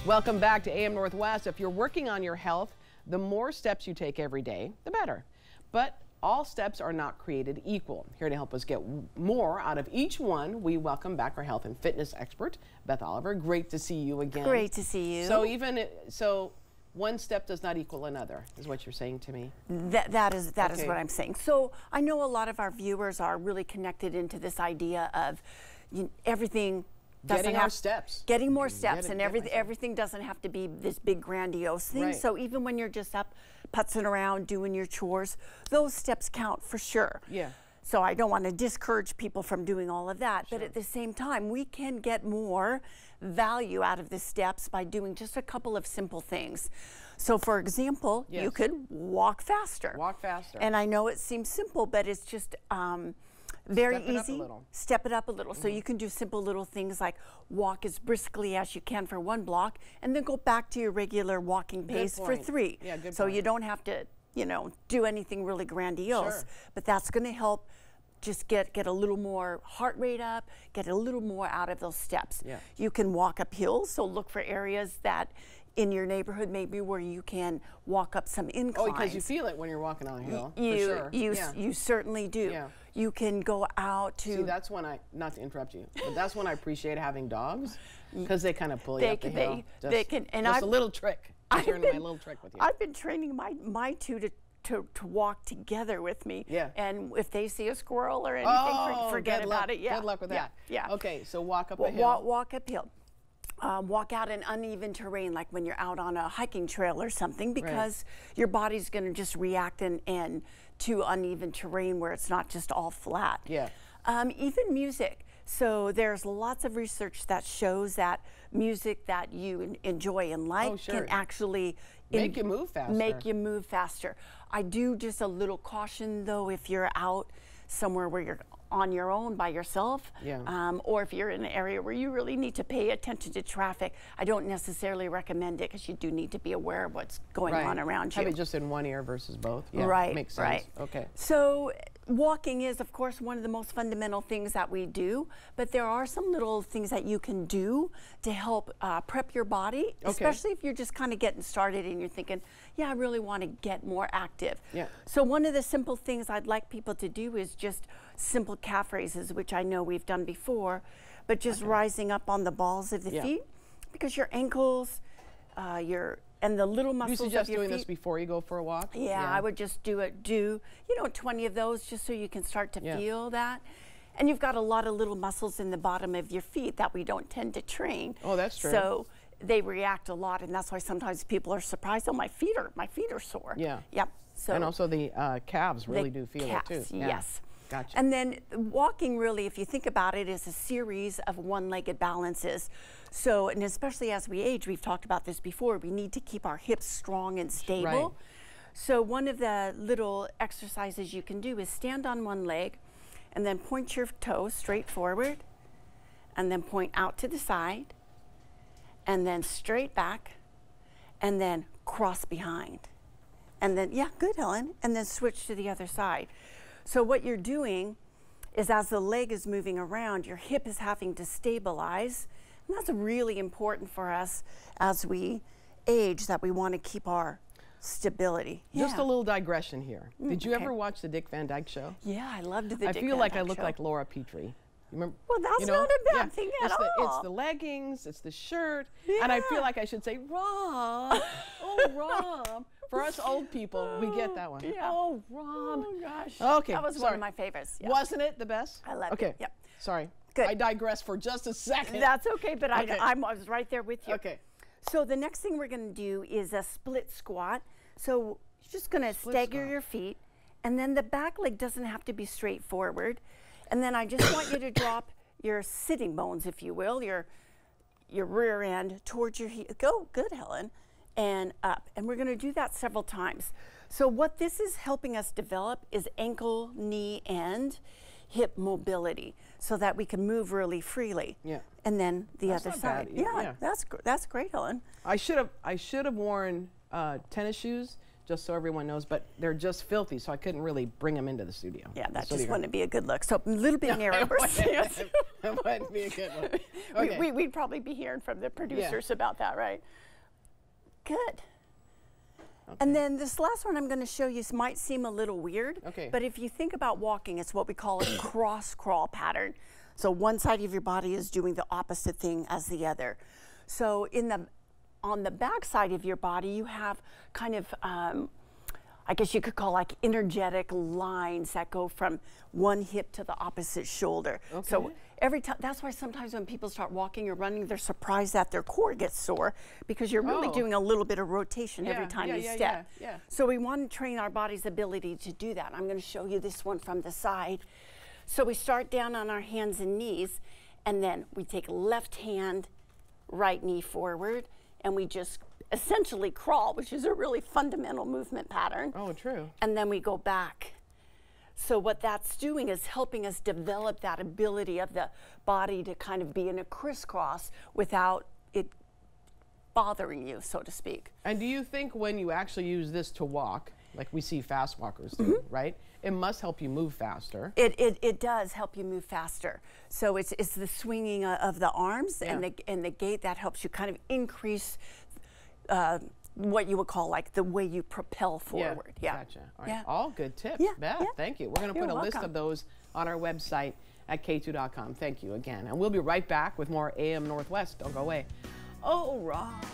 Welcome back to AM Northwest. If you're working on your health, the more steps you take every day, the better. But all steps are not created equal. Here to help us get more out of each one, we welcome back our health and fitness expert, Beth Oliver. Great to see you again. Great to see you. So one step does not equal another, is what you're saying to me. That is what I'm saying. So I know a lot of our viewers are really connected into this idea of everything. Getting more steps, and everything doesn't have to be this big grandiose thing. Right. So even when you're just up putzing around doing your chores, those steps count for sure. Yeah. So I don't want to discourage people from doing all of that, Sure. but at the same time, we can get more value out of the steps by doing just a couple of simple things. So for example, Yes. you could walk faster. Walk faster. And I know it seems simple, but it's just very Step it up a easy. little. Step it up a little. So you can do simple little things like walk as briskly as you can for 1 block and then go back to your regular walking pace for 3. Yeah, good so point. you don't have to, do anything really grandiose, Sure. but that's going to help just get a little more heart rate up, get a little more out of those steps. Yeah. You can walk up hills, so look for areas that in your neighborhood maybe where you can walk up some inclines. Oh, because you feel it when you're walking on a hill, for You, sure. you certainly do. Yeah. You can go out to... See, that's when not to interrupt you, but that's when I appreciate having dogs, because they kind of pull you up the hill. They can, and just a little trick. Sharing my little trick with you. I've been training my two to walk together with me. Yeah. And if they see a squirrel or anything, forget about it. Yeah. Good luck with that. Yeah. Okay, so walk up a hill. Walk uphill. Walk out in uneven terrain, like when you're out on a hiking trail or something, because your body's going to just react and to uneven terrain where it's not just all flat. Yeah. Even music. So there's lots of research that shows that music that you enjoy and like can actually make you move faster. I do just a little caution though if you're out somewhere where you're on your own by yourself, or if you're in an area where you really need to pay attention to traffic. I don't necessarily recommend it because you do need to be aware of what's going on around you. Have it just in one ear versus both. Yeah, right, makes sense. Right. Okay. So walking is, of course, one of the most fundamental things that we do, but there are some little things that you can do to help prep your body, especially if you're just kind of getting started and you're thinking, yeah, I really want to get more active. Yeah. So one of the simple things I'd like people to do is just simple calf raises, which I know we've done before, but just rising up on the balls of the feet, because your ankles, and the little muscles You suggest of your doing feet, this before you go for a walk? Yeah, I would just do 20 of those just so you can start to feel that. And you've got a lot of little muscles in the bottom of your feet that we don't tend to train. Oh, that's true. So they react a lot, and that's why sometimes people are surprised. Oh, my feet are sore. Yeah. Yep. So and also the calves really do feel it too. Yeah. Yes. Gotcha. And then walking really, if you think about it, is a series of one-legged balances. So, and especially as we age, we've talked about this before, we need to keep our hips strong and stable. Right. So one of the little exercises you can do is stand on one leg and then point your toes straight forward and then point out to the side and then straight back and then cross behind. And then, yeah, good, Helen. And then switch to the other side. So what you're doing is as the leg is moving around, your hip is having to stabilize. And that's really important for us as we age, that we want to keep our stability. Just a little digression here. Did you ever watch the Dick Van Dyke Show? Yeah, I loved the Dick Van Dyke I feel like I show. look like Laura Petrie. You remember? Well, that's not a bad thing at all. It's the leggings, it's the shirt, and I feel like I should say, Rob, oh, Rob. For us old people, we get that one. Yeah. Oh, Rob. Oh, gosh. Okay, that was one of my favorites. Yeah. Wasn't it the best? I loved it. Yep. Sorry. Good. I digress for just a second. That's okay, but I was right there with you. Okay. So the next thing we're going to do is a split squat. So you're just going to stagger your feet, and then the back leg doesn't have to be straight forward. And then I just want you to drop your sitting bones, if you will, your rear end towards your heel. Go, good, Helen. And up. And we're going to do that several times. So what this is helping us develop is ankle, knee, and hip mobility so that we can move really freely. Yeah. And then the That's other not side. bad. Yeah. That's great, Helen. I should have worn tennis shoes just so everyone knows, but they're just filthy, so I couldn't really bring them into the studio. Yeah, that just wouldn't be a good look. So a little bit narrower. That wouldn't be a good look. Okay. We'd probably be hearing from the producers about that, right? Good. Okay. And then this last one I'm going to show you might seem a little weird, but if you think about walking, it's what we call a cross crawl pattern. So one side of your body is doing the opposite thing as the other. So on the back side of your body, you have kind of, I guess you could call like energetic lines that go from one hip to the opposite shoulder. Okay. So every time, that's why sometimes when people start walking or running, they're surprised that their core gets sore because you're really doing a little bit of rotation every time you step. So we want to train our body's ability to do that. I'm going to show you this one from the side. So we start down on our hands and knees, and then we take left hand, right knee forward, and we just essentially crawl, which is a really fundamental movement pattern. Oh, true. And then we go back. So what that's doing is helping us develop that ability of the body to kind of be in a crisscross without it bothering you, so to speak. And do you think when you actually use this to walk, like we see fast walkers do, right? It must help you move faster. It does help you move faster. So it's the swinging of the arms and the gait that helps you kind of increase what you would call like the way you propel forward. Gotcha. All right. All good tips, Beth. Thank you. We're going to put a list of those on our website at k2.com. Thank you again. And we'll be right back with more AM Northwest. Don't go away. Oh, Rob.